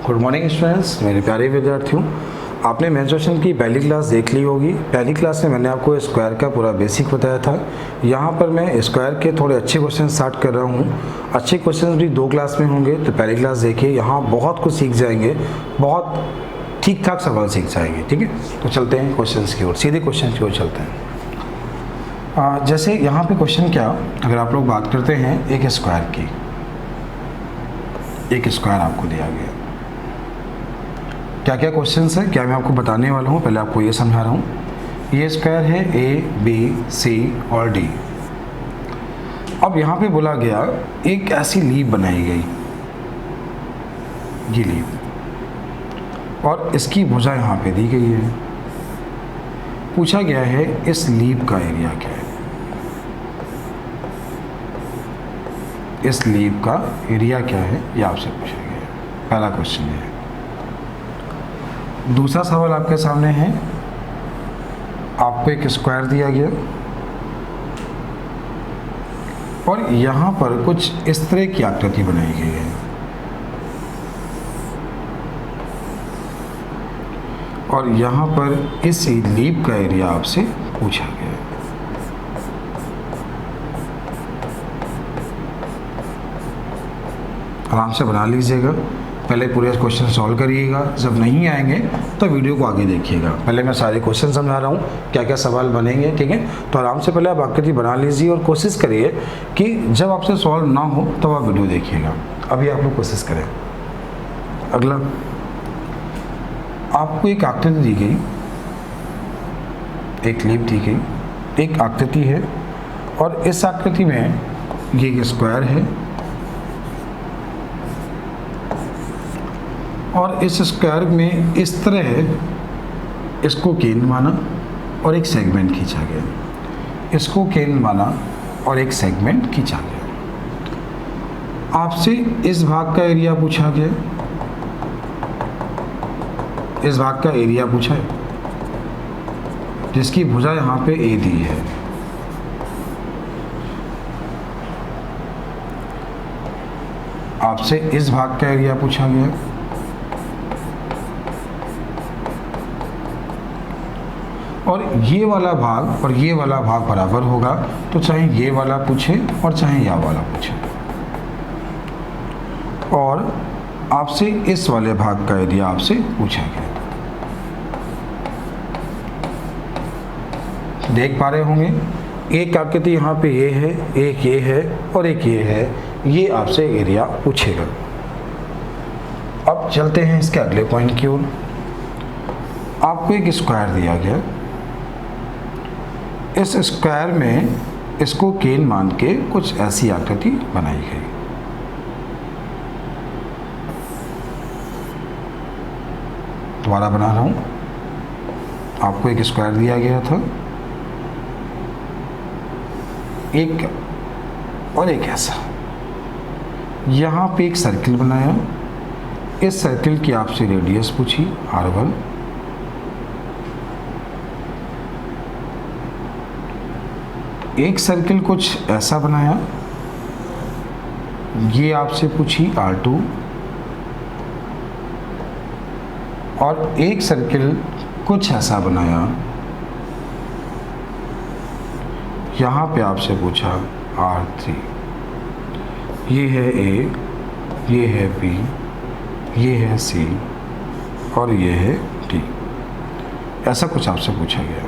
Good morning students, मेरे प्यारे विद्यार्थियों। आपने मेंसुरेशन की पहली क्लास देख ली होगी। पहली क्लास में मैंने आपको स्क्वायर का पूरा बेसिक बताया था। यहाँ पर मैं स्क्वायर के थोड़े अच्छे क्वेश्चन स्टार्ट कर रहा हूँ। अच्छे क्वेश्चन भी 2 क्लास में होंगे, तो पहली क्लास देखिए, यहाँ बहुत कुछ सीख जाएंगे, बहुत ठीक ठाक सवाल सीख जाएंगे। ठीक है, तो चलते हैं क्वेश्चन की ओर, सीधे क्वेश्चन की ओर चलते हैं। जैसे यहाँ पे क्वेश्चन क्या, अगर आप लोग बात करते हैं एक स्क्वायर की, एक स्क्वायर आपको दिया गया, क्या क्या क्वेश्चंस है क्या मैं आपको बताने वाला हूँ। पहले आपको ये समझा रहा हूँ। ये स्क्वायर है A, B, C और D। अब यहाँ पे बोला गया एक ऐसी लीफ बनाई गई, ये लीफ, और इसकी भुजा यहाँ पे दी गई है। पूछा गया है इस लीफ का एरिया क्या है। इस लीफ का एरिया क्या है, ये आपसे पूछा गया है। पहला क्वेश्चन है। दूसरा सवाल आपके सामने है, आपको एक स्क्वायर दिया गया और यहाँ पर कुछ इस तरह की आकृति बनाई गई है, और यहाँ पर इस लीफ का एरिया आपसे पूछा गया है। आराम से बना लीजिएगा, पहले पूरे क्वेश्चन सॉल्व करिएगा। जब नहीं आएंगे तो वीडियो को आगे देखिएगा। पहले मैं सारे क्वेश्चन समझा रहा हूँ, क्या क्या सवाल बनेंगे। ठीक है, तो आराम से पहले आप आकृति बना लीजिए और कोशिश करिए कि जब आपसे सॉल्व ना हो तब आप वीडियो देखिएगा। अभी आप लोग कोशिश करें। अगला, आपको एक आकृति दी गई, एक लीफ दी गई, एक आकृति है, और इस आकृति में ये एक स्क्वायर है, और इस स्क्वायर में इस तरह इसको केंद्र माना और एक सेगमेंट खींचा गया। इसको केंद्र माना और एक सेगमेंट खींचा गया। आपसे इस भाग का एरिया पूछा गया, इस भाग का एरिया पूछा है, जिसकी भुजा यहाँ पे ए दी है। आपसे इस भाग का एरिया पूछा गया, और ये वाला भाग और ये वाला भाग बराबर होगा, तो चाहे ये वाला पूछे और चाहे यह वाला पूछे। और आपसे इस वाले भाग का एरिया आपसे पूछा गया। देख पा रहे होंगे, एक आकृति यहाँ पे ये है, एक ये है और एक ये है। ये आपसे एरिया पूछेगा। अब चलते हैं इसके अगले पॉइंट की ओर। आपको एक स्क्वायर दिया गया, इस स्क्वायर में इसको केंद्र मान के कुछ ऐसी आकृति बनाई गई। दोबारा बना रहा हूं। आपको एक स्क्वायर दिया गया था, एक और एक ऐसा। यहां पे एक सर्किल बनाया, इस सर्किल की आपसे रेडियस पूछी R1, एक सर्किल कुछ ऐसा बनाया, ये आपसे पूछी R2, और एक सर्किल कुछ ऐसा बनाया, यहाँ पे आपसे पूछा R3। ये है A, ये है B, ये है C और ये है D। ऐसा कुछ आपसे पूछा गया,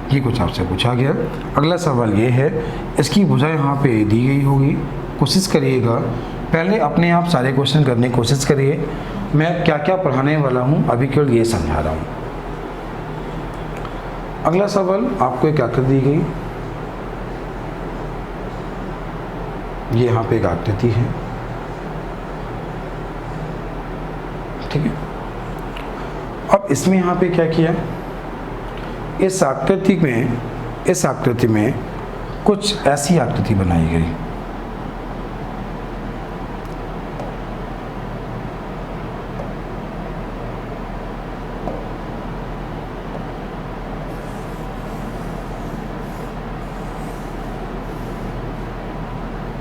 ये कुछ आपसे पूछा गया। अगला सवाल ये है, इसकी भुजा यहाँ पे दी गई होगी। कोशिश करिएगा, पहले अपने आप सारे क्वेश्चन करने की कोशिश करिए। मैं क्या क्या पढ़ाने वाला हूँ अभी केवल ये समझा रहा हूँ। अगला सवाल, आपको एक आकृति दी गई, ये यहाँ पे एक आकृति है। ठीक है, अब इसमें यहाँ पे क्या किया, इस आकृति में कुछ ऐसी आकृति बनाई गई।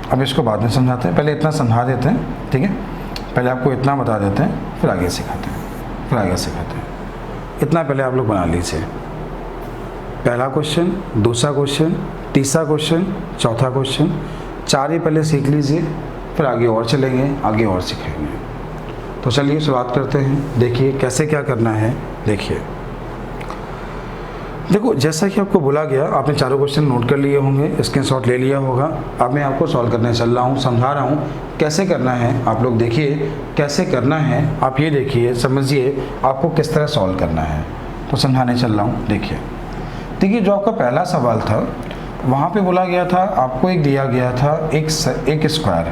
अब अब इसको बाद में समझाते हैं, पहले इतना समझा देते हैं, ठीक है। पहले आपको इतना बता देते हैं, फिर आगे सिखाते हैं, फिर आगे सिखाते हैं। इतना पहले आप लोग बना लीजिए। पहला क्वेश्चन, दूसरा क्वेश्चन, तीसरा क्वेश्चन, चौथा क्वेश्चन, 4 ही पहले सीख लीजिए, फिर आगे और चलेंगे, आगे और सीखेंगे। तो चलिए शुरुआत करते हैं। देखिए कैसे क्या करना है। देखो जैसा कि आपको बोला गया, आपने चारों क्वेश्चन नोट कर लिए होंगे, स्क्रीनशॉट ले लिया होगा। अब मैं आपको सॉल्व करने चल रहा हूँ, समझा रहा हूँ कैसे करना है। आप लोग देखिए कैसे करना है, आप ये देखिए, समझिए आपको किस तरह सॉल्व करना है। तो समझाने चल रहा हूँ। देखिए जो आपका पहला सवाल था, वहाँ पे बोला गया था, आपको एक दिया गया था एक स्क्वायर।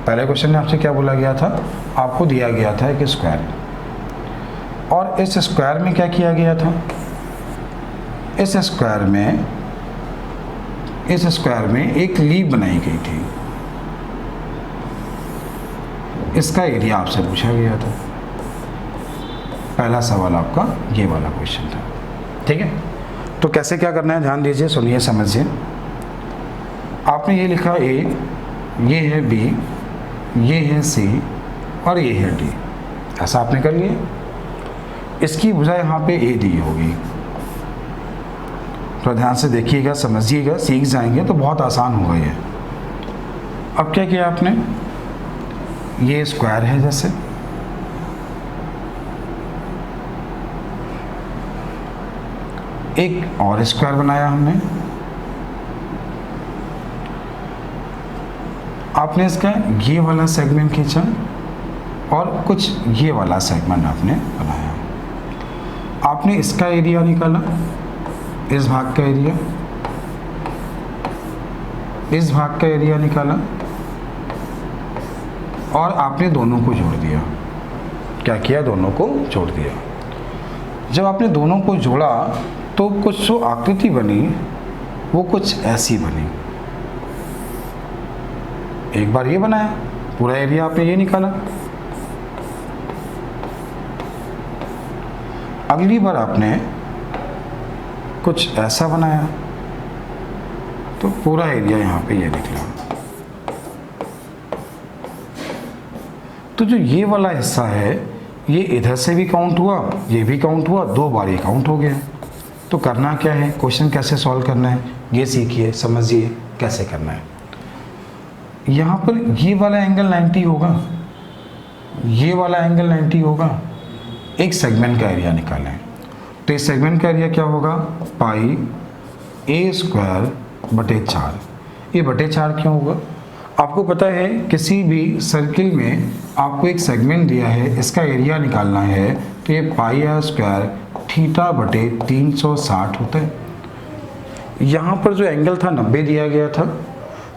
पहले क्वेश्चन में आपसे क्या बोला गया था, आपको दिया गया था एक स्क्वायर, और इस स्क्वायर में क्या किया गया था, इस स्क्वायर में एक लीफ बनाई गई थी। इसका एरिया आपसे पूछा गया था। पहला सवाल आपका ये वाला क्वेश्चन था, ठीक है। तो कैसे क्या करना है, ध्यान दीजिए, सुनिए, समझिए। आपने ये लिखा ए, ये है बी, ये है सी और ये है डी। ऐसा आपने कर लिया। इसकी भुजा यहाँ पे ए दी होगी। तो ध्यान से देखिएगा, समझिएगा, सीख जाएंगे तो बहुत आसान होगा ये। अब क्या किया आपने, ये स्क्वायर है, जैसे एक और स्क्वायर बनाया हमने। आपने इसका ये वाला सेगमेंट खींचा और कुछ ये वाला सेगमेंट आपने बनाया। आपने इसका एरिया निकाला, इस भाग का एरिया, इस भाग का एरिया निकाला, और आपने दोनों को जोड़ दिया। क्या किया, दोनों को जोड़ दिया। जब आपने दोनों को जोड़ा तो कुछ जो आकृति बनी वो कुछ ऐसी बनी। एक बार ये बनाया, पूरा एरिया आपने ये निकाला। अगली बार आपने कुछ ऐसा बनाया, तो पूरा एरिया यहाँ पे ये निकला। तो जो ये वाला हिस्सा है, ये इधर से भी काउंट हुआ, ये भी काउंट हुआ, 2 बार ये काउंट हो गया। तो करना क्या है, क्वेश्चन कैसे सॉल्व करना है ये सीखिए, समझिए कैसे करना है। यहाँ पर ये वाला एंगल 90 होगा, ये वाला एंगल 90 होगा। एक सेगमेंट का एरिया निकालें। तो इस सेगमेंट का एरिया क्या होगा, पाई ए स्क्वायर बटे 4। ये बटे 4 क्यों होगा, आपको पता है किसी भी सर्किल में आपको एक सेगमेंट दिया है, इसका एरिया निकालना है, तो ये पाई आर स्क्वायर थीटा बटे 360 होता है। यहाँ पर जो एंगल था 90 दिया गया था,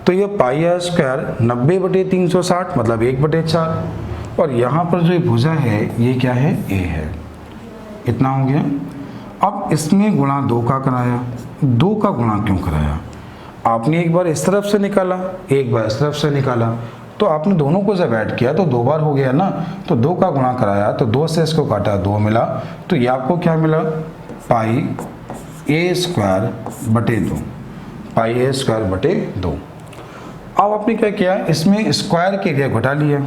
तो ये पाई आर स्क्वायर 90 बटे 360 मतलब 1 बटे 4, और यहाँ पर जो भुजा है ये क्या है, ए है। इतना हो गया। अब इसमें गुणा 2 का कराया। 2 का गुणा क्यों कराया, आपने एक बार इस तरफ से निकाला, एक बार इस तरफ से निकाला, तो आपने दोनों को जब ऐड किया तो 2 बार हो गया ना। तो 2 का गुणा कराया, तो 2 से इसको काटा, 2 मिला। तो ये आपको क्या मिला, पाई ए स्क्वायर बटे 2, पाई ए स्क्वायर बटे 2। अब आपने क्या किया, इसमें स्क्वायर के एरिया घटा लिया।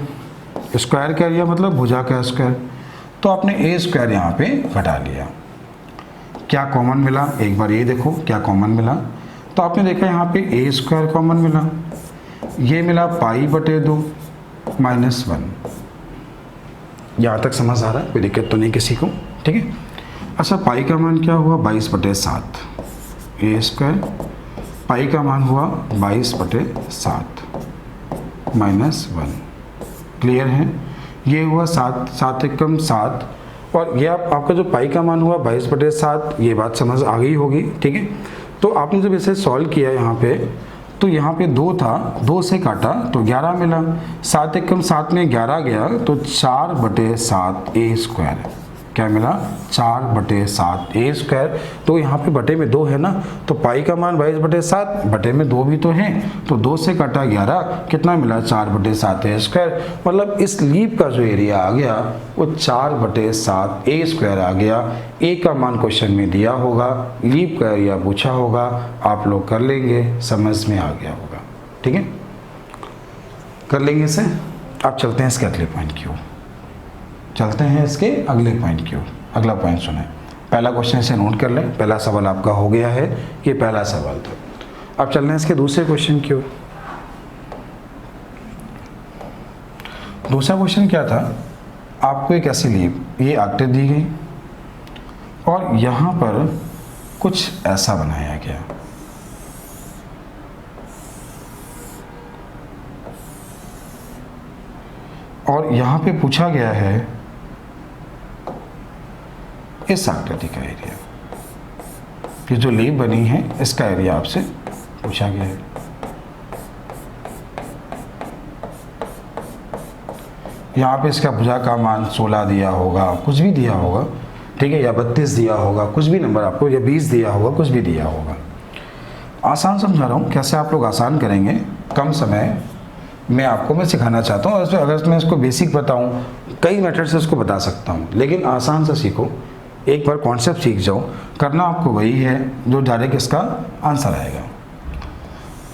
स्क्वायर का एरिया मतलब भुजा का स्क्वायर, तो आपने ए स्क्वायर यहाँ पे घटा लिया। क्या कॉमन मिला, एक बार ये देखो क्या कॉमन मिला। तो आपने देखा यहाँ पे ए स्क्वायर कॉमन मिला, ये मिला पाई बटे 2 माइनस 1। यहाँ तक समझ आ रहा है, कोई दिक्कत तो नहीं किसी को, ठीक है। अच्छा, पाई का मान क्या हुआ, 22 बटे 7 ए स्क्वायर, पाई का मान हुआ 22 बटे 7 माइनस 1। क्लियर है, ये हुआ 7 एकम 7, और ये आपका जो पाई का मान हुआ 22 बटे 7, ये बात समझ आ गई होगी, ठीक है। तो आपने जब इसे सॉल्व किया यहाँ पे, तो यहाँ पे 2 था, 2 से काटा तो 11 मिला। 7 एकम 7 में 11 गया, तो 4 बटे 7 ए स्क्वायर। क्या मिला, 4 बटे 7 ए स्क्वायर। तो यहाँ पे बटे में 2 है ना, तो पाई का मान 22 बटे 7, बटे में 2 भी तो है, तो 2 से काटा 11, कितना मिला, 4 बटे 7 ए स्क्वायर। मतलब इस लीप का जो एरिया आ गया वो 4 बटे 7 ए स्क्वायर आ गया। ए का मान क्वेश्चन में दिया होगा, लीप का एरिया पूछा होगा, आप लोग कर लेंगे, समझ में आ गया होगा, ठीक है। कर लेंगे इसे। अब चलते हैं इसके अगले पॉइंट की ओर, चलते हैं इसके अगले पॉइंट की ओर। अगला पॉइंट सुने, पहला क्वेश्चन इसे नोट कर लें, पहला सवाल आपका हो गया है, ये पहला सवाल था। अब चल रहे हैं इसके दूसरे क्वेश्चन की ओर। दूसरा क्वेश्चन क्या था, आपको एक ऐसी लीप, ये आकृति दी गई और यहाँ पर कुछ ऐसा बनाया गया, और यहाँ पे पूछा गया है इस आकृति का एरिया, ये जो लीप बनी है इसका एरिया आपसे पूछा गया है। यहाँ पे इसका भुजा का मान 16 दिया होगा, कुछ भी दिया होगा, ठीक है, या 32 दिया होगा, कुछ भी नंबर आपको, या 20 दिया होगा, कुछ भी दिया होगा। आसान समझा रहा हूँ, कैसे आप लोग आसान करेंगे, कम समय में आपको मैं सिखाना चाहता हूँ। अगर मैं इसको बेसिक बताऊँ, कई मेथड से इसको बता सकता हूँ, लेकिन आसान से सीखो, एक बार कॉन्सेप्ट सीख जाओ। करना आपको वही है जो डायरेक्ट इसका आंसर आएगा।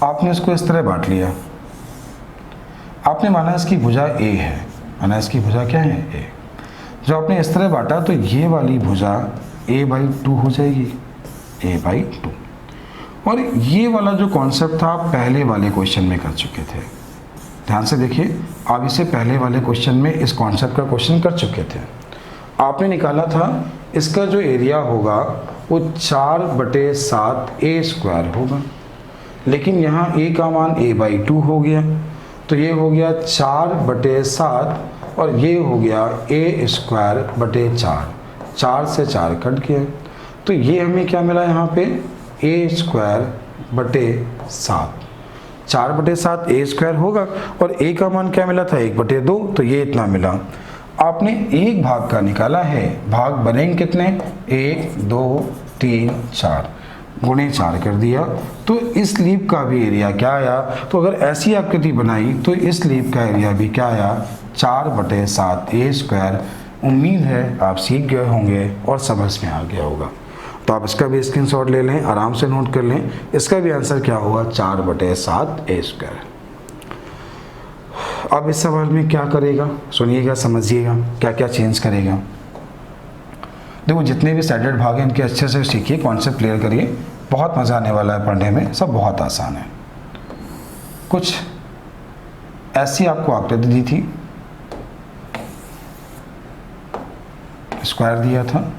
आपने इसको इस तरह बांट लिया, आपने माना इसकी भुजा ए है, माना इसकी भुजा क्या है, ए। जब आपने इस तरह बांटा तो ये वाली भुजा a/2 हो जाएगी, a/2। और ये वाला जो कॉन्सेप्ट था आप पहले वाले क्वेश्चन में कर चुके थे, ध्यान से देखिए, आप इसे पहले वाले क्वेश्चन में इस कॉन्सेप्ट का क्वेश्चन कर चुके थे। आपने निकाला था इसका जो एरिया होगा वो 4/7a² होगा, लेकिन यहाँ a का मान a/2 हो गया, तो ये हो गया 4/7 और ये हो गया a²/4, 4 से 4 कट गया, तो ये हमें क्या मिला यहाँ पे a²/7, 4/7 a² होगा, और a का मान क्या मिला था 1/2, तो ये इतना मिला। आपने एक भाग का निकाला है, भाग बनेंगे कितने, 1 2 3 4, गुणे 4 कर दिया, तो इस लीप का भी एरिया क्या आया, तो अगर ऐसी आकृति बनाई तो इस लीप का एरिया भी क्या आया, 4/7a²। उम्मीद है आप सीख गए होंगे और समझ में आ गया होगा। तो आप इसका भी स्क्रीनशॉट ले लें, आराम से नोट कर लें, इसका भी आंसर क्या होगा, 4/7a²। अब इस सवाल में क्या करेगा, सुनिएगा, समझिएगा क्या क्या चेंज करेगा। देखो, जितने भी स्टैंडर्ड भाग हैं इनके अच्छे से सीखिए, कॉन्सेप्ट क्लियर करिए, बहुत मज़ा आने वाला है पढ़ने में, सब बहुत आसान है। कुछ ऐसी आपको आकृति दी थी, स्क्वायर दिया था,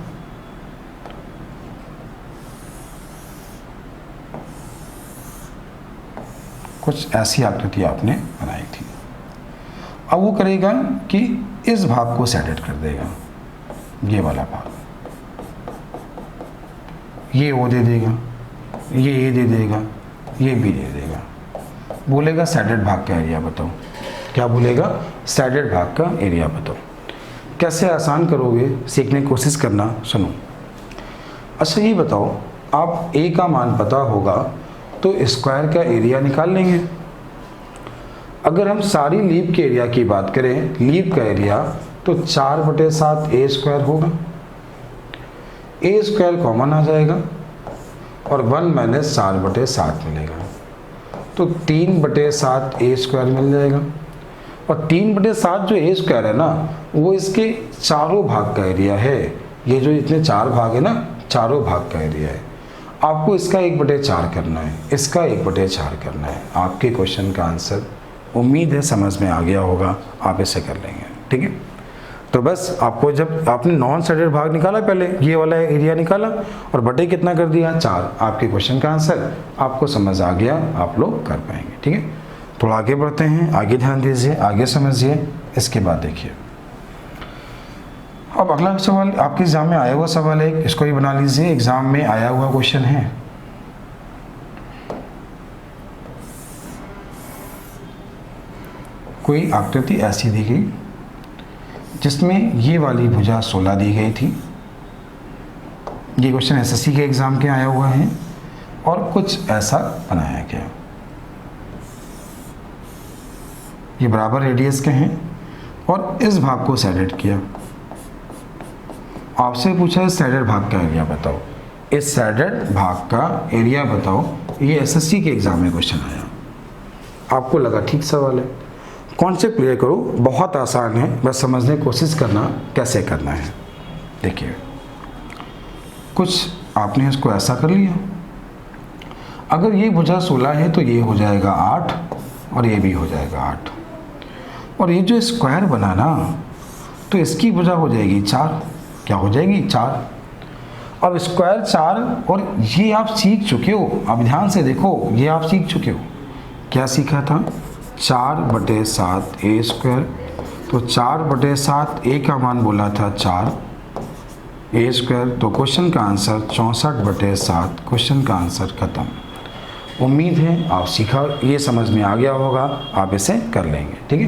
कुछ ऐसी आकृति आपने बनाई थी। अब वो करेगा कि इस भाग को सेट कर देगा, ये वाला भाग, ये ओ दे देगा, ये ए दे देगा, ये बी दे देगा, बोलेगा सैडेड भाग का एरिया बताओ। क्या बोलेगा, सैडेड भाग का एरिया बताओ। कैसे आसान करोगे, सीखने की कोशिश करना। सुनो, अच्छा ये बताओ, आप ए का मान पता होगा तो स्क्वायर का एरिया निकाल लेंगे। अगर हम सारी लीप के एरिया की बात करें, लीप का एरिया, तो 4/7a² होगा, a² कॉमन आ जाएगा और 1 - 4/7 मिलेगा, तो 3/7a² मिल जाएगा। और 3/7 जो a² है ना, वो इसके चारों भाग का एरिया है। ये जो इतने 4 भाग है ना, चारों भाग का एरिया है। आपको इसका 1/4 करना है, इसका 1/4 करना है। आपके क्वेश्चन का आंसर उम्मीद है समझ में आ गया होगा, आप इसे कर लेंगे, ठीक है। तो बस आपको, जब आपने नॉन सैडेड भाग निकाला, पहले ये वाला एरिया निकाला और बटे कितना कर दिया, 4, आपके क्वेश्चन का आंसर आपको समझ आ गया, आप लोग कर पाएंगे, ठीक है। थोड़ा आगे बढ़ते हैं, आगे ध्यान दीजिए, आगे समझिए, इसके बाद देखिए। अब अगला सवाल आपके एग्जाम में आया हुआ सवाल है, इसको ही बना लीजिए, एग्जाम में आया हुआ क्वेश्चन है। कोई आकृति ऐसी दी गई जिसमें ये वाली भुजा 16 दी गई थी। ये क्वेश्चन एसएससी के एग्जाम के आया हुआ है और कुछ ऐसा बनाया गया। ये बराबर रेडियस के हैं और इस भाग को सैडेड किया। आपसे पूछा है सैडेड भाग का एरिया बताओ। इस सैडेड भाग का एरिया बताओ। ये एसएससी के एग्जाम में क्वेश्चन आया, आपको लगा ठीक सवाल है, कॉन्सेप्ट क्लियर करो, बहुत आसान है, बस समझने की कोशिश करना कैसे करना है। देखिए कुछ आपने इसको ऐसा कर लिया, अगर ये भुजा 16 है तो ये हो जाएगा 8 और ये भी हो जाएगा 8, और ये जो स्क्वायर बना ना तो इसकी भुजा हो जाएगी 4, क्या हो जाएगी 4, अब स्क्वायर 4, और ये आप सीख चुके हो, अब ध्यान से देखो, ये आप सीख चुके हो, क्या सीखा था 4/7 ए स्क्वायर, तो 4/7 ए का मान बोला था 4 ए स्क्वायर, तो क्वेश्चन का आंसर 64/7, क्वेश्चन का आंसर खत्म। उम्मीद है आप सीखा, ये समझ में आ गया होगा, आप इसे कर लेंगे। ठीक है,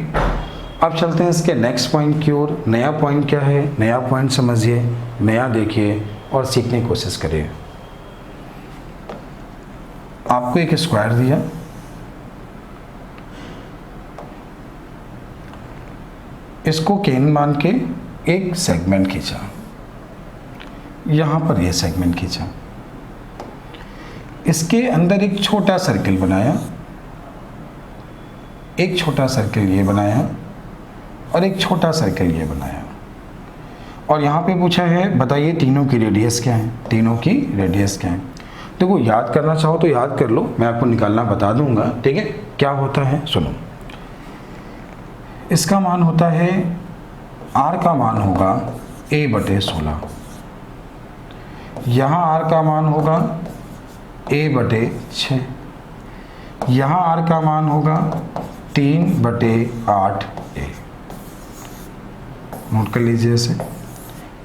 अब चलते हैं इसके नेक्स्ट पॉइंट की ओर। नया पॉइंट क्या है, नया पॉइंट समझिए, नया देखिए और सीखने की कोशिश करिए। आपको एक स्क्वायर दिया, इसको केन मान के एक सेगमेंट खींचा, यहां पर यह सेगमेंट खींचा, इसके अंदर एक छोटा सर्किल बनाया, एक छोटा सर्किल ये बनाया और एक छोटा सर्किल ये बनाया, और यहाँ पे पूछा है बताइए तीनों की रेडियस क्या है, तीनों की रेडियस क्या है। देखो याद करना चाहो तो याद कर लो, मैं आपको निकालना बता दूंगा। ठीक है, क्या होता है सुनो, इसका मान होता है, r का मान होगा a/16, यहाँ r का मान होगा a/6, यहाँ r का मान होगा 3/8a। नोट कर लीजिए इसे,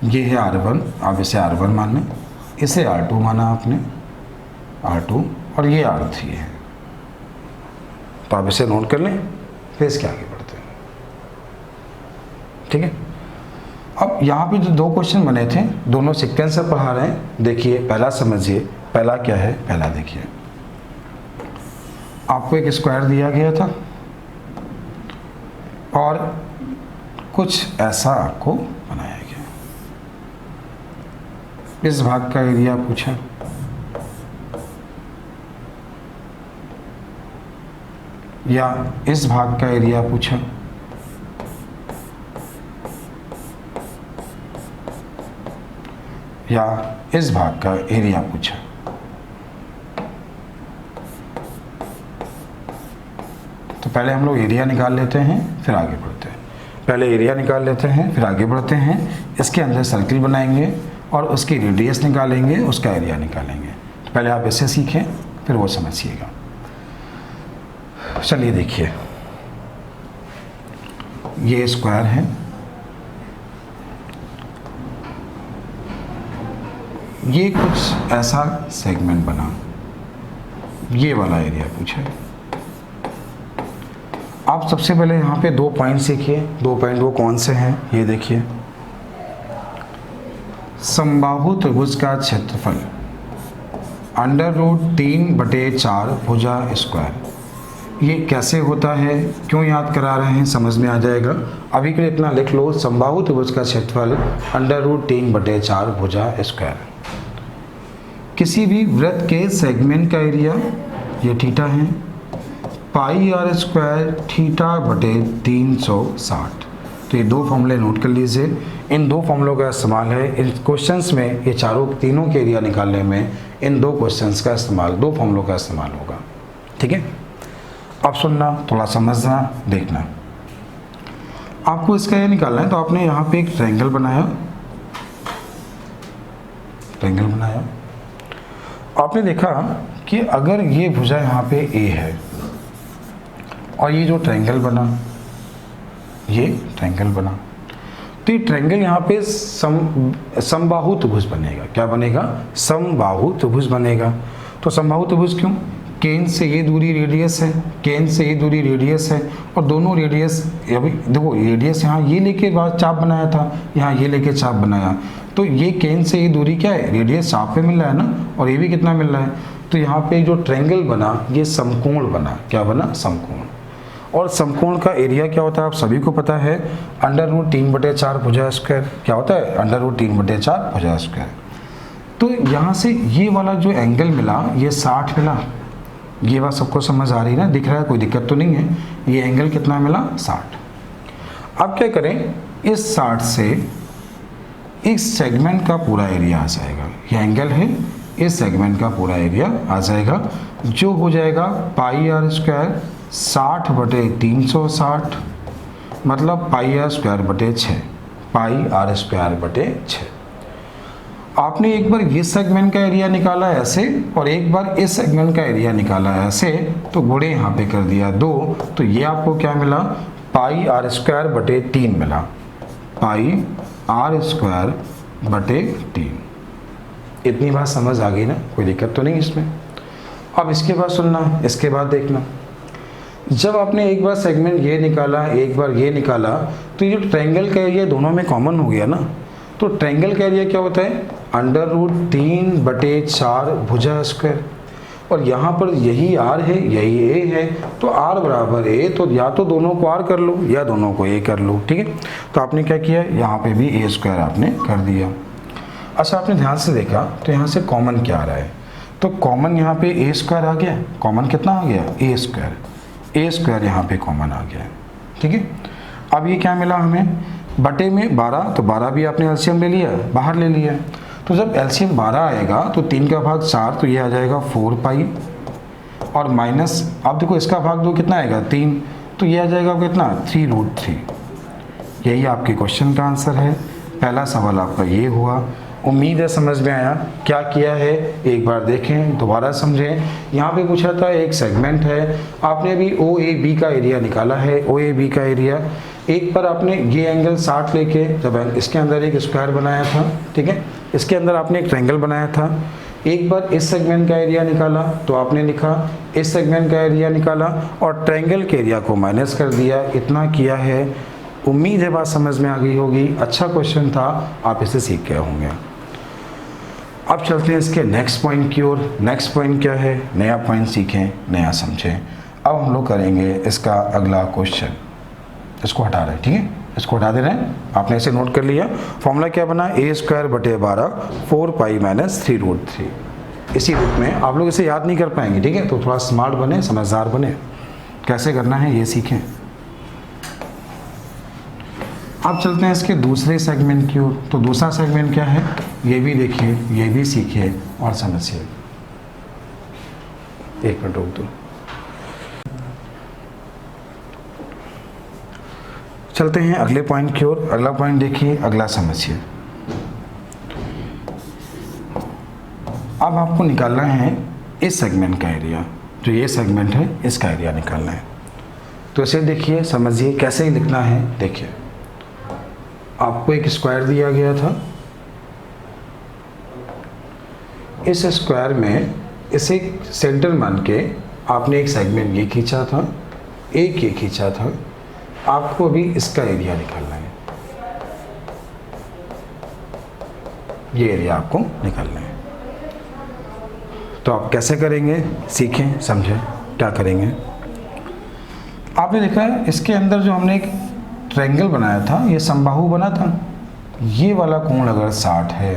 ये है r1, आप इसे r1 मान लें, इसे r2 माना आपने, r2, और ये r3 है, तो आप इसे नोट कर लें, फिर इसके आगे बढ़ते हैं। ठीक है, अब यहाँ पे जो दो क्वेश्चन बने थे दोनों सीक्वेंस से पढ़ा रहे हैं। देखिए पहला समझिए, पहला क्या है, पहला देखिए, आपको एक स्क्वायर दिया गया था और कुछ ऐसा आपको बनाया गया, इस भाग का एरिया पूछा, या इस भाग का एरिया पूछा, या इस भाग का एरिया पूछा। तो पहले हम लोग एरिया निकाल लेते हैं फिर आगे बढ़ते हैं, पहले एरिया निकाल लेते हैं फिर आगे बढ़ते हैं। इसके अंदर सर्किल बनाएंगे और उसकी रेडियस निकालेंगे, उसका एरिया निकालेंगे। तो पहले आप इसे सीखें फिर वो समझिएगा। चलिए देखिए, ये स्क्वायर है, ये कुछ ऐसा सेगमेंट बना, ये वाला एरिया पूछा है। आप सबसे पहले यहाँ पे 2 पॉइंट सीखिए। 2 पॉइंट वो कौन से हैं, ये देखिए। समबाहु त्रिभुज का क्षेत्रफल √3/4 भुजा स्क्वायर। ये कैसे होता है, क्यों याद करा रहे हैं, समझ में आ जाएगा। अभी के लिए इतना लिख लो, समबाहु त्रिभुज का क्षेत्रफल √3/4 भुजा स्क्वायर। किसी भी वृत्त के सेगमेंट का एरिया, ये थीटा है, πr² θ/360। तो ये 2 फॉर्मूले नोट कर लीजिए। इन 2 फॉर्मूलों का इस्तेमाल है इन क्वेश्चंस में, ये तीनों के एरिया निकालने में इन 2 क्वेश्चंस का इस्तेमाल, 2 फॉर्मूलों का इस्तेमाल होगा। ठीक है, अब सुनना, थोड़ा समझना, देखना। आपको इसका ये निकालना है, तो आपने यहाँ पे एक ट्रायंगल बनाया, ट्रायंगल बनाया। आपने देखा कि अगर ये भुजा यहाँ पे ए है और ये जो ट्रायंगल बना, ये ट्रायंगल बना, तो ये ट्रायंगल यहाँ पे समबाहु त्रिभुज बनेगा। क्या बनेगा, समबाहु त्रिभुज बनेगा। तो समबाहु त्रिभुज क्यों, केंद्र से ये दूरी रेडियस है, केंद्र से ये दूरी रेडियस है, और दोनों रेडियस, अभी देखो रेडियस यहाँ ये लेके बाद चाप बनाया था, यहाँ ये लेके चाप बनाया, तो ये केंद्र से ये दूरी क्या है, रेडियस चाप पे मिल रहा है ना, और ये भी कितना मिल रहा है। तो यहाँ पे जो ट्रायंगल बना ये समकोण बना। क्या बना, समकोण। और समकोण का एरिया क्या होता है, आप सभी को पता है, √3/4 भुजा स्क्वायर। क्या होता है, √3/4 भुजा स्क्वायर। तो यहाँ से ये वाला जो एंगल मिला, ये 60 मिला, ये बात सबको समझ आ रही है ना, दिख रहा है, कोई दिक्कत तो नहीं है। ये एंगल कितना मिला 60। अब क्या करें, इस 60 से इस सेगमेंट का पूरा एरिया आ जाएगा। ये एंगल है, इस सेगमेंट का पूरा एरिया आ जाएगा, जो हो जाएगा पाई आर स्क्वायर 60 बटे 360, मतलब पाई आर स्क्वायर बटे 6, पाई आर स्क्वायर बटे 6। आपने एक बार ये सेगमेंट का एरिया निकाला ऐसे और एक बार इस सेगमेंट का एरिया निकाला ऐसे, तो गुणे यहाँ पे कर दिया 2, तो ये आपको क्या मिला, पाई आर स्क्वायर बटे 3 मिला, पाई आर स्क्वायर बटे 3। इतनी बात समझ आ गई ना, कोई दिक्कत तो नहीं इसमें। अब इसके बाद सुनना, इसके बाद देखना, जब आपने एक बार सेगमेंट ये निकाला, एक बार ये निकाला, तो ये ट्रायंगल का एरिया दोनों में कॉमन हो गया ना। तो ट्रायंगल का एरिया क्या होता है, √3/4 भुजा स्क्वायर, और यहाँ पर यही r है, यही a है, तो r बराबर a, तो या तो दोनों को r कर लो या दोनों को a कर लो, ठीक है। तो आपने क्या किया, यहाँ पे भी a स्क्वायर आपने कर दिया। अच्छा, आपने ध्यान से देखा तो यहाँ से कॉमन क्या आ रहा है, तो कॉमन यहाँ पे a स्क्वायर आ गया, कॉमन कितना आ गया, a स्क्वायर यहाँ पे कॉमन आ गया, ठीक है। अब ये क्या मिला हमें, बटे में 12, तो 12 भी आपने एलसीएम ले लिया, बाहर ले लिया। तो जब एलसीएम 12 आएगा तो 3 का भाग 4, तो ये आ जाएगा 4 पाई, और माइनस, आप देखो इसका भाग 2 कितना आएगा 3, तो ये आ जाएगा कितना 3√3। यही आपके क्वेश्चन का आंसर है। पहला सवाल आपका ये हुआ। उम्मीद है समझ में आया। क्या किया है एक बार देखें, दोबारा समझें। यहाँ पे पूछा था एक सेगमेंट है, आपने अभी OAB का एरिया निकाला है, OAB का एरिया। एक पर आपने ये एंगल 60 लेके जब इसके अंदर एक स्क्वायर बनाया था, ठीक है, इसके अंदर आपने एक ट्रायंगल बनाया था। एक बार इस सेगमेंट का एरिया निकाला तो आपने लिखा इस सेगमेंट का एरिया निकाला और ट्रायंगल के एरिया को माइनस कर दिया। इतना किया है। उम्मीद है बात समझ में आ गई होगी। अच्छा क्वेश्चन था, आप इसे सीख गए होंगे। अब चलते हैं इसके नेक्स्ट पॉइंट की ओर। नेक्स्ट पॉइंट क्या है, नया पॉइंट सीखें, नया समझें। अब हम लोग करेंगे इसका अगला क्वेश्चन। इसको हटा रहे हैं, ठीक है, इसको हटा दे रहे हैं। आपने इसे नोट कर लिया। फॉर्मूला क्या बना, a² बटे 12 4 पाई माइनस 3√3। इसी रूप में आप लोग इसे याद नहीं कर पाएंगे, ठीक है, तो थोड़ा स्मार्ट बने, समझदार बने। कैसे करना है ये सीखें। अब चलते हैं इसके दूसरे सेगमेंट की ओर। तो दूसरा सेगमेंट क्या है, ये भी देखिए, ये भी सीखिए और समझिए। एक मिनट रोक दो। चलते हैं अगले पॉइंट की ओर। अगला पॉइंट देखिए, अगला समझिए। अब आपको निकालना है इस सेगमेंट का एरिया, जो ये सेगमेंट है इसका एरिया निकालना है। तो इसे देखिए, समझिए कैसे लिखना है। देखिए, आपको एक स्क्वायर दिया गया था। इस स्क्वायर में इसे सेंटर मान के आपने एक सेगमेंट ये खींचा था, एक ये खींचा था। आपको अभी इसका एरिया निकालना है। ये एरिया आपको निकालना है। तो आप कैसे करेंगे, सीखें, समझें क्या करेंगे। आपने देखा है इसके अंदर जो हमने एक ट्रायंगल बनाया था, ये समबाहु बना था। ये वाला कोण अगर 60 है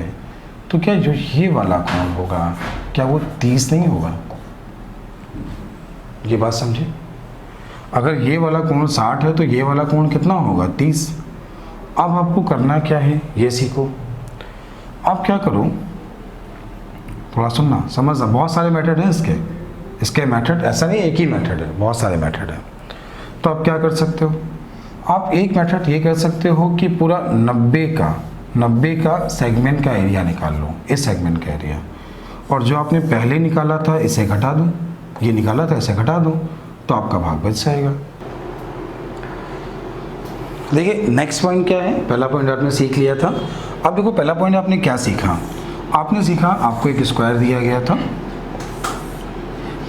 तो क्या जो ये वाला कोण होगा क्या वो 30 नहीं होगा। ये बात समझे। अगर ये वाला कोण 60 है तो ये वाला कोण कितना होगा 30। अब आपको करना क्या है ये सीखो। आप क्या करो, थोड़ा सुनना, समझना। बहुत सारे मेथड हैं इसके मेथड, ऐसा नहीं एक ही मेथड है, बहुत सारे मेथड है। तो आप क्या कर सकते हो, आप एक मेथड ये कर सकते हो कि पूरा 90 का सेगमेंट का एरिया निकाल लो, इस सेगमेंट का एरिया, और जो आपने पहले निकाला था इसे घटा दो, ये निकाला था इसे घटा दो, तो आपका भाग बच जाएगा। देखिए नेक्स्ट पॉइंट क्या है। पहला पॉइंट आपने सीख लिया था। अब देखो पहला पॉइंट आपने क्या सीखा। आपने सीखा, आपको एक स्क्वायर दिया गया था।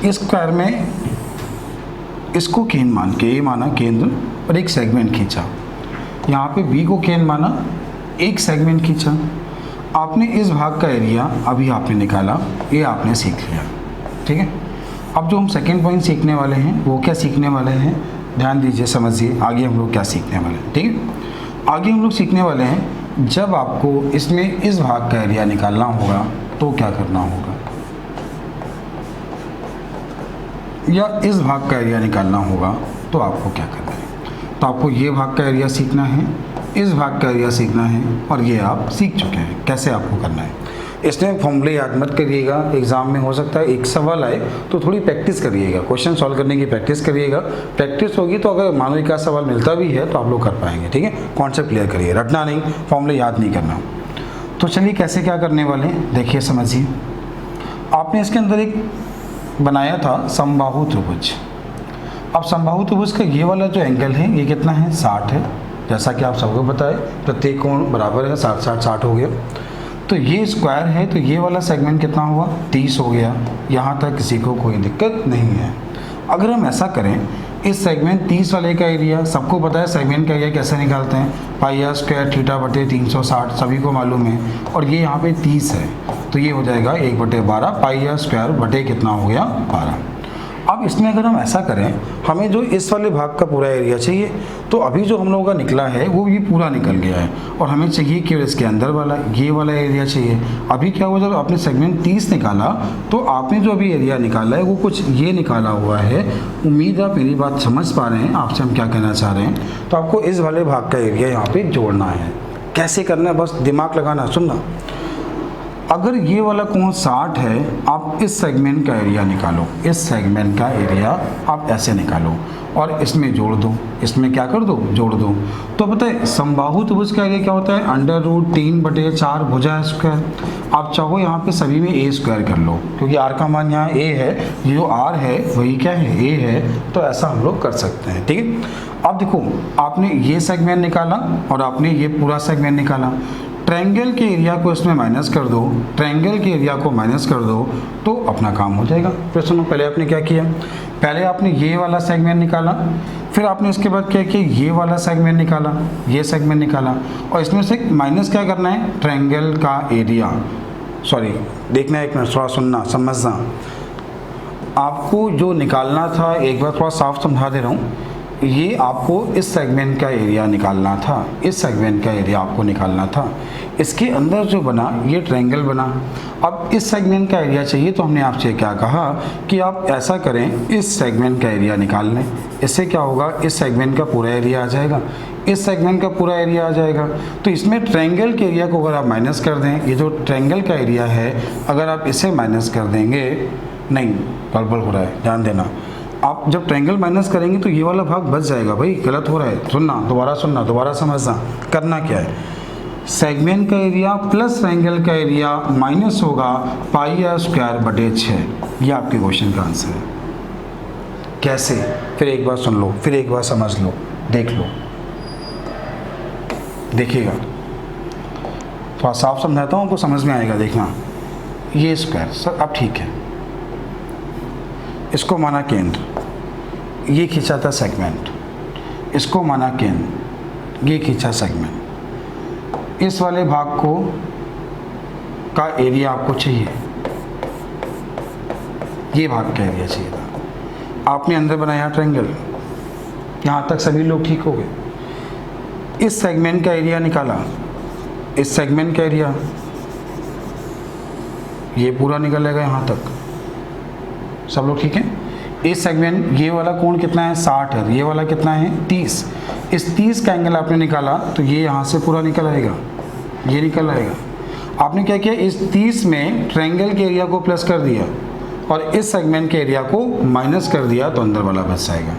इस स्क्वायर में इसको केंद्र मान के, ये माना केंद्र, और एक सेगमेंट खींचा। यहाँ पे बी को केंद्र माना, एक सेगमेंट खींचा। आपने इस भाग का एरिया अभी आपने निकाला, ये आपने सीख लिया, ठीक है। अब जो हम सेकेंड पॉइंट सीखने वाले हैं वो क्या सीखने वाले हैं, ध्यान दीजिए, समझिए आगे हम लोग क्या सीखने वाले हैं, ठीक है। आगे हम लोग सीखने वाले हैं, जब आपको इसमें इस भाग का एरिया निकालना होगा तो क्या करना होगा। या इस भाग का एरिया निकालना होगा तो आपको क्या करना है, तो आपको ये भाग का एरिया सीखना है, इस भाग का एरिया सीखना है, और ये आप सीख चुके हैं कैसे आपको करना है। इसमें फॉर्मूले याद मत करिएगा, एग्जाम में हो सकता है एक सवाल आए तो थोड़ी प्रैक्टिस करिएगा, क्वेश्चन सॉल्व करने की प्रैक्टिस करिएगा। प्रैक्टिस होगी तो अगर मान लो एक सवाल मिलता भी है तो आप लोग कर पाएंगे। ठीक है, कॉन्सेप्ट क्लियर करिए, रटना नहीं, फॉर्मूले याद नहीं करना। तो चलिए कैसे क्या करने वाले हैं देखिए, समझिए। आपने इसके अंदर एक बनाया था समबाहु त्रिभुज। अब समबाहु त्रिभुज का ये वाला जो एंगल है ये कितना है, 60 है। जैसा कि आप सबको पता है प्रत्येक कोण बराबर है, 60 60 60 हो गया। तो ये स्क्वायर है तो ये वाला सेगमेंट कितना हुआ, 30 हो गया। यहाँ तक किसी को कोई दिक्कत नहीं है। अगर हम ऐसा करें, इस सेगमेंट 30 वाले का एरिया, सबको पता है सेगमेंट का एरिया कैसे निकालते हैं, पाई आर स्क्वायर थीटा बटे 360, सभी को मालूम है। और ये यहाँ पे 30 है तो ये हो जाएगा 1/12 पाई आर स्क्वायर बटे कितना हो गया, 12। अब इसमें अगर हम ऐसा करें, हमें जो इस वाले भाग का पूरा एरिया चाहिए, तो अभी जो हम लोगों का निकला है वो भी पूरा निकल गया है, और हमें चाहिए केवल इसके अंदर वाला ये वाला एरिया चाहिए। अभी क्या हुआ, जब आपने सेगमेंट 30 निकाला तो आपने जो अभी एरिया निकाला है वो कुछ ये निकाला हुआ है। उम्मीद आप मेरी बात समझ पा रहे हैं, आपसे हम क्या कहना चाह रहे हैं। तो आपको इस वाले भाग का एरिया यहाँ पर जोड़ना है। कैसे करना है, बस दिमाग लगाना, सुनना। अगर ये वाला कोण 60 है, आप इस सेगमेंट का एरिया निकालो, इस सेगमेंट का एरिया आप ऐसे निकालो और इसमें जोड़ दो, इसमें क्या कर दो, जोड़ दो। तो पता है समबाहु त्रिभुज का एरिया क्या होता है, √3/4 भुजा स्क्वायर। आप चाहो यहाँ पे सभी में a स्क्वायर कर लो, क्योंकि r का मान यहाँ a है, ये जो r है वही क्या है, a है। तो ऐसा हम लोग कर सकते हैं। ठीक है, अब देखो आपने ये सेगमेंट निकाला और आपने ये पूरा सेगमेंट निकाला। ट्रायंगल के एरिया को इसमें माइनस कर दो, ट्रायंगल के एरिया को माइनस कर दो तो अपना काम हो जाएगा। फिर सुनो, पहले आपने क्या किया, पहले आपने ये वाला सेगमेंट निकाला, फिर आपने इसके बाद क्या किया, ये वाला सेगमेंट निकाला, ये सेगमेंट निकाला, और इसमें से माइनस क्या करना है, ट्रायंगल का एरिया। सॉरी, देखना एक मिनट, थोड़ा सुनना समझना। आपको जो निकालना था, एक बार थोड़ा साफ समझा दे रहा हूँ, ये आपको इस सेगमेंट का एरिया निकालना था, इस सेगमेंट का एरिया आपको निकालना था। इसके अंदर जो बना ये ट्रायंगल बना। अब इस सेगमेंट का एरिया चाहिए तो हमने आपसे क्या कहा कि आप ऐसा करें, इस सेगमेंट का एरिया निकाल लें। इससे क्या होगा, इस सेगमेंट का पूरा एरिया आ जाएगा, इस सेगमेंट का पूरा एरिया आ जाएगा। तो इसमें ट्रायंगल के एरिया को अगर आप माइनस कर दें, ये जो ट्रायंगल का एरिया है अगर आप इसे माइनस कर देंगे, नहीं गड़बड़ हो रहा है, ध्यान देना। आप जब ट्रायंगल माइनस करेंगे तो ये वाला भाग बच जाएगा। भाई गलत हो रहा है, सुनना, दोबारा समझना। करना क्या है, सेगमेंट का एरिया प्लस ट्रायंगल का एरिया माइनस होगा पाई आर स्क्वायर बटे 6। ये आपके क्वेश्चन का आंसर है। कैसे, फिर एक बार सुन लो, फिर एक बार समझ लो, देख लो, देखिएगा, थोड़ा साफ समझाता हूँ, आपको समझ में आएगा। देखना, ये स्क्वायर सर अब ठीक है, इसको माना केंद्र, ये खींचा था सेगमेंट, इसको माना केंद्र, ये खींचा सेगमेंट। इस वाले भाग को का एरिया आपको चाहिए, ये भाग का एरिया चाहिए था। आपने अंदर बनाया ट्रायंगल, यहाँ तक सभी लोग ठीक हो गए। इस सेगमेंट का एरिया निकाला, इस सेगमेंट का एरिया ये पूरा निकलेगा यहाँ तक, सब लोग ठीक है। इस सेगमेंट, ये वाला कोण कितना है, 60 है, ये वाला कितना है, 30। इस 30 का एंगल आपने निकाला तो ये यहाँ से पूरा निकल आएगा, ये निकल आएगा। आपने क्या किया, इस 30 में ट्रायंगल के एरिया को प्लस कर दिया और इस सेगमेंट के एरिया को माइनस कर दिया तो अंदर वाला बच जाएगा।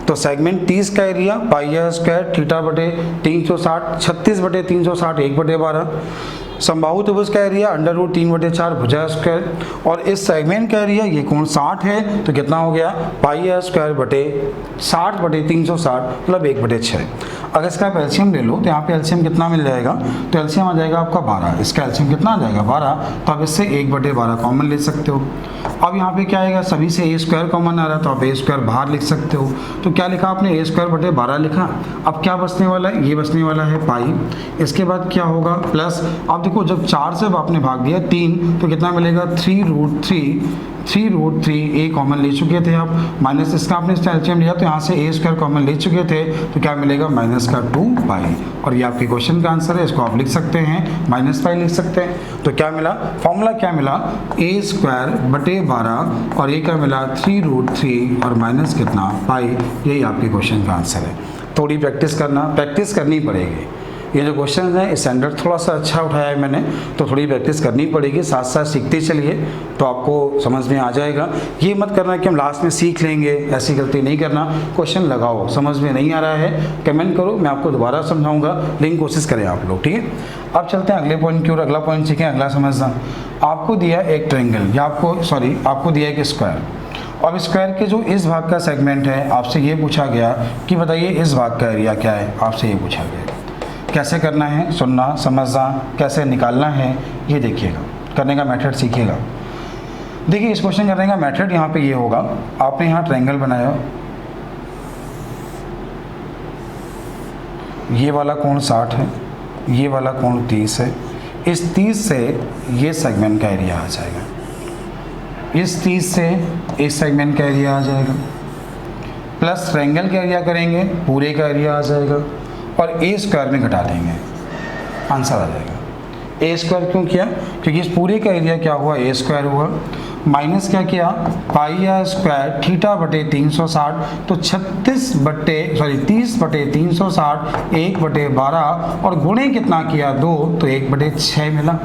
तो सेगमेंट 30 का area pi r square theta बटे 360, 36/360 1/12। समबाहु त्रिभुज का एरिया √3/4 भुजा स्क्वायर, और इस सेगमेंट का एरिया ये कोण 60 है तो कितना हो गया, पाई आर स्क्वायर बटे 60/360 मतलब 1/6। अगर इसका आप एलसीएम ले लो तो यहाँ पे एलसीएम कितना मिल जाएगा, तो एलसीएम आ जाएगा आपका 12। इसका एलसीएम कितना आ जाएगा, 12। तो आप इससे 1/12 कॉमन ले सकते हो। अब यहाँ पे क्या आएगा, सभी से a स्क्वायर कॉमन आ रहा है तो आप a स्क्वायर बाहर लिख सकते हो। तो क्या लिखा आपने, a स्क्वायर बटे 12 लिखा। अब क्या बचने वाला है, ये बचने वाला है पाई। इसके बाद क्या होगा, प्लस। अब देखो जब 4 से आपने भाग दिया 3 तो कितना मिलेगा, 3√3 3√3 a कॉमन ले चुके थे आप, माइनस इसका आपने एलसीएम लिया तो यहाँ से a स्क्वायर कॉमन ले चुके थे, तो क्या मिलेगा माइनस का 2 पाई, और ये आपके क्वेश्चन का आंसर है। इसको आप लिख सकते हैं माइनस पाई लिख सकते हैं। तो क्या मिला, फॉर्मूला क्या मिला, a स्क्वायर बटे 12 और ये क्या मिला 3√3 और माइनस कितना पाई, यही आपके क्वेश्चन का आंसर है। थोड़ी प्रैक्टिस करनी पड़ेगी। ये जो क्वेश्चन है स्टैंडर्ड थोड़ा सा अच्छा उठाया है मैंने, तो थोड़ी प्रैक्टिस करनी पड़ेगी, साथ साथ सीखते चलिए तो आपको समझ में आ जाएगा। ये मत करना कि हम लास्ट में सीख लेंगे, ऐसी गलती नहीं करना। क्वेश्चन लगाओ, समझ में नहीं आ रहा है कमेंट करो, मैं आपको दोबारा समझाऊंगा, लेकिन कोशिश करें आप लोग, ठीक है। अब चलते हैं अगले पॉइंट की ओर। अगला पॉइंट सीखें, अगला समझना। आपको दिया एक ट्रायंगल या आपको दिया एक स्क्वायर, अब स्क्वायर के जो इस भाग का सेगमेंट है, आपसे ये पूछा गया कि बताइए इस भाग का एरिया क्या है, आपसे ये पूछा गया। कैसे करना है, सुनना समझना, कैसे निकालना है ये देखिएगा, करने का मेथड सीखिएगा। देखिए इस क्वेश्चन करने का मेथड यहाँ पे ये होगा, आपने यहाँ ट्रायंगल बनाया, ये वाला कोण 60 है, ये वाला कोण 30 है, इस 30 से ये सेगमेंट का एरिया आ जाएगा, इस 30 से इस सेगमेंट का एरिया आ जाएगा, प्लस ट्रायंगल का एरिया करेंगे पूरे का एरिया आ जाएगा, और ए स्क्वायर में घटा देंगे, आंसर आ जाएगा। ए स्क्वायर क्यों किया, क्योंकि इस पूरे का एरिया क्या हुआ ए स्क्वायर हुआ, माइनस क्या किया पाई आर स्क्वायर थीटा बटे 360, तो 30 बटे 360 1/12 और गुणे कितना किया 2, तो 1/6 मिला।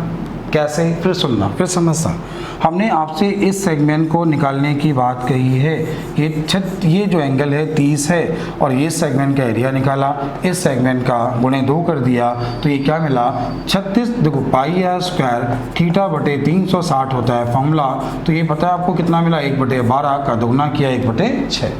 कैसे, फिर सुनना फिर समझना। हमने आपसे इस सेगमेंट को निकालने की बात कही है, ये जो एंगल है 30 है और ये सेगमेंट का एरिया निकाला, इस सेगमेंट का गुणे 2 कर दिया, तो ये क्या मिला 36। देखो पाई आर स्क्वायर थीटा बटे 360 होता है फॉर्मूला, तो ये पता है आपको कितना मिला 1/12 का दोगुना किया 1/6,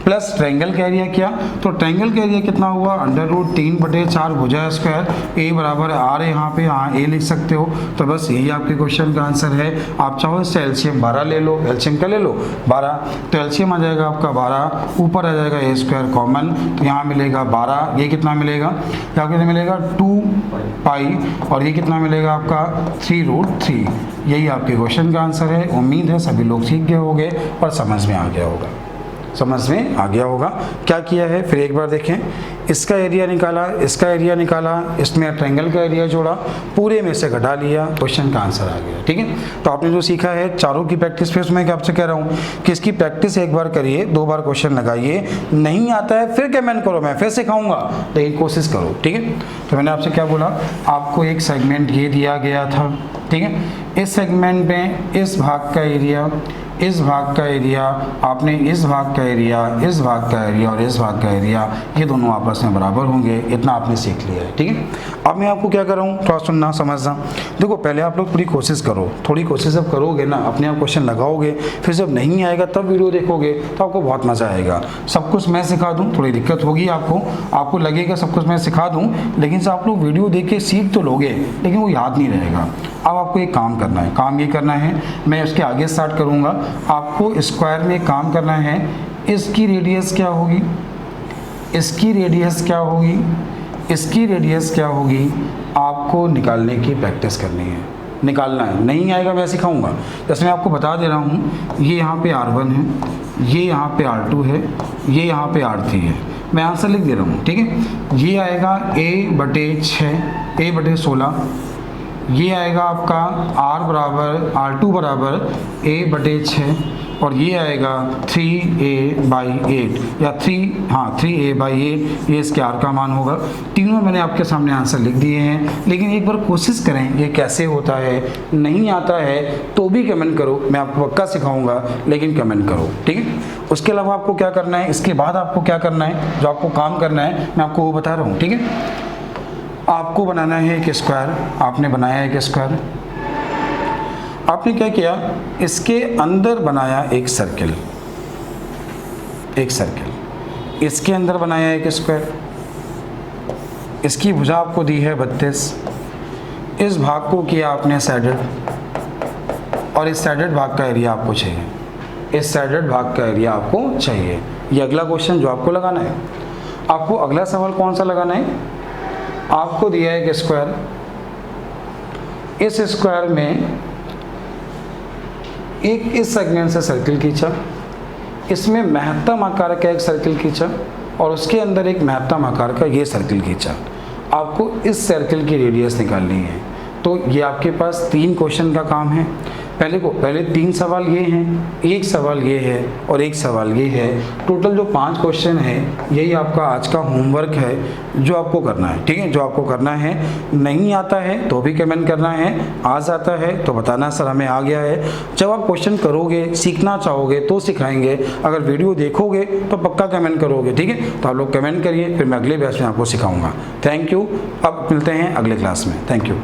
प्लस ट्रायंगल का एरिया किया, तो ट्रायंगल का एरिया कितना हुआ √3/4 भुजा स्क्वायर, ए बराबर आर है, यहाँ पे ए लिख सकते हो। तो बस यही आपके क्वेश्चन का आंसर है। आप चाहो इससे एलसीएम 12 ले लो, एलसीएम का ले लो 12, तो एलसीएम आ जाएगा आपका 12, ऊपर आ जाएगा ए स्क्वायर कॉमन, तो यहाँ मिलेगा 12, ये कितना मिलेगा, यहाँ कितना मिलेगा 2 पाई, और ये कितना मिलेगा आपका 3√3। यही आपके क्वेश्चन का आंसर है। उम्मीद है सभी लोग सीख गए होंगे और समझ में आ गया होगा। क्या किया है फिर एक बार देखें, इसका एरिया निकाला, इसका एरिया निकाला, इसमें ट्रायंगल का एरिया जोड़ा, पूरे में से घटा लिया, क्वेश्चन का आंसर आ गया। ठीक है, तो आपने जो सीखा है चारों की प्रैक्टिस, फिर मैं आपसे कह रहा हूँ कि इसकी प्रैक्टिस एक बार करिए, 2 बार क्वेश्चन लगाइए, नहीं आता है फिर कमेंट करो, मैं फिर सिखाऊंगा, लेकिन कोशिश करो। ठीक है, तो मैंने आपसे क्या बोला, आपको एक सेगमेंट ये दिया गया था। ठीक है, इस सेगमेंट में इस भाग का एरिया, इस भाग का एरिया, आपने इस भाग का एरिया, इस भाग का एरिया और इस भाग का एरिया, ये दोनों आपस में बराबर होंगे, इतना आपने सीख लिया है। ठीक है, अब मैं आपको क्या कर रहा हूँ, थोड़ा सुनना समझना। देखो पहले आप लोग थोड़ी कोशिश करो, थोड़ी कोशिश जब करोगे ना, अपने आप क्वेश्चन लगाओगे, फिर जब नहीं आएगा तब वीडियो देखोगे तो आपको बहुत मज़ा आएगा। सब कुछ मैं सिखा दूँ, थोड़ी दिक्कत होगी आपको लगेगा सब कुछ मैं सिखा दूँ, लेकिन से आप लोग वीडियो देख के सीख तो लोगे, लेकिन वो याद नहीं रहेगा। अब आपको एक काम करना है, काम ये करना है, मैं उसके आगे स्टार्ट करूँगा। आपको स्क्वायर में काम करना है, इसकी रेडियस क्या होगी, इसकी रेडियस क्या होगी, इसकी रेडियस क्या होगी, आपको निकालने की प्रैक्टिस करनी है, निकालना है। नहीं आएगा मैं सिखाऊंगा। जैसे मैं आपको बता दे रहा हूँ, ये यहाँ पे R1 है, ये यहाँ पे R2 है, ये यहाँ पे R3 है, मैं आंसर लिख दे रहा हूँ। ठीक है, ये आएगा A/6, A/16, ये आएगा आपका R बराबर R2 बराबर A/6, और ये आएगा 3A/8 या 3A/8, ये इसके R का मान होगा। तीनों मैंने आपके सामने आंसर लिख दिए हैं, लेकिन एक बार कोशिश करें ये कैसे होता है। नहीं आता है तो भी कमेंट करो, मैं आपको पक्का सिखाऊंगा, लेकिन कमेंट करो। ठीक है, उसके अलावा आपको क्या करना है, इसके बाद आपको क्या करना है, जो आपको काम करना है मैं आपको वो बता रहा हूँ। ठीक है, आपको बनाना है एक स्क्वायर, आपने बनाया एक स्क्वायर, आपने क्या किया, इसके अंदर बनाया एक सर्किल, इसके अंदर बनाया एक स्क्वायर, इसकी भुजा आपको दी है 32, इस भाग को किया आपने सैडेड, और इस सैडेड भाग का एरिया आपको चाहिए, इस सैडेड भाग का एरिया आपको चाहिए। ये अगला क्वेश्चन जो आपको लगाना है। आपको अगला सवाल कौन सा लगाना है, आपको दिया है एक स्क्वायर, इस स्क्वायर में एक इस सेगमेंट से सर्किल खींचा, इसमें महत्तम आकार का एक सर्किल खींचा और उसके अंदर एक महत्तम आकार का ये सर्किल खींचा। आपको इस सर्किल की रेडियस निकालनी है। तो ये आपके पास 3 क्वेश्चन का काम है। पहले 3 सवाल ये हैं, एक सवाल ये है और एक सवाल ये है। टोटल जो 5 क्वेश्चन है यही आपका आज का होमवर्क है जो आपको करना है, ठीक है, जो आपको करना है। नहीं आता है तो भी कमेंट करना है, आ जाता है तो बताना सर हमें आ गया है। जब आप क्वेश्चन करोगे, सीखना चाहोगे तो सिखाएंगे, अगर वीडियो देखोगे तो पक्का कमेंट करोगे, ठीक है। तो आप लोग कमेंट करिए, फिर मैं अगले बैच में आपको सिखाऊंगा। Thank you. अब मिलते हैं अगले क्लास में। Thank you.